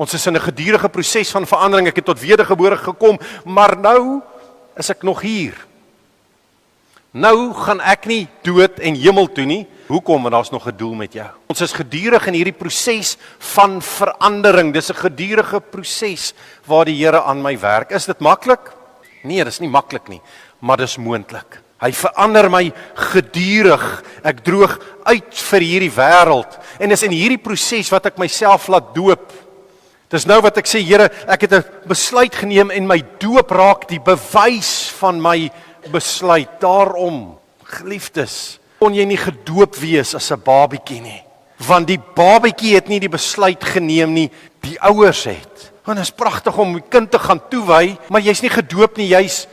Ons is in 'n gedurende proses van verandering. Ek het tot wedergebore gekom, maar nou is ek nog hier. Nou gaan ek nie dood en hemel toe nie. Hoekom? Want daar's nog 'n doel met jou. Ons is gedurig in hierdie proses van verandering. Dis 'n gedurende proses waar die Here aan my werk. Is dit maklik? Nee, dis nie maklik nie, maar dis moontlik. Hy verander my gedurig. Ek droog uit vir hierdie wêreld en dis in hierdie proses wat ek myself laat doop. Dis nou wat ek sê, Here, ek het 'n besluit geneem en my doop raak die bewys van my besluit. Daarom, geliefdes, kon jy nie gedoop wees as 'n babietjie nie. Want die babietjie het nie die besluit geneem nie, die ouers het. Want dit is pragtig om die kind te gaan toewy, maar jy's nie gedoop nie, jy's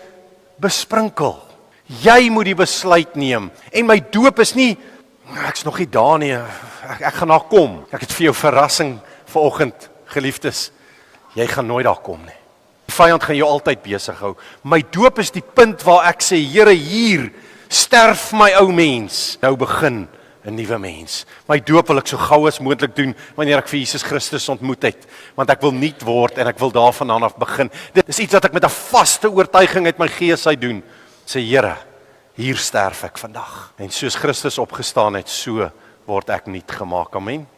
besprinkel. Jy moet die besluit neem. En my doop is nie, ek's nog nie daar nie, ek gaan daar kom. Ek het vir jou verrassing vanoggend, geliefdes. Jy gaan nooit daar kom nie. Die vyand gaan jou altyd besig hou. My doop is die punt waar ek sê, Here, hier sterf my ou mens. Nou begin 'n nuwe mens. My doop wil ek so gou as moontlik doen wanneer ek vir Jesus Christus ontmoet het, want ek wil nuut word en ek wil daarvandaan af begin. Dit is iets wat ek met 'n vaste oortuiging uit my gees uit doen. Sê, Here, hier sterf ek vandag. En soos Christus opgestaan het, so word ek nuut gemaak. Amen.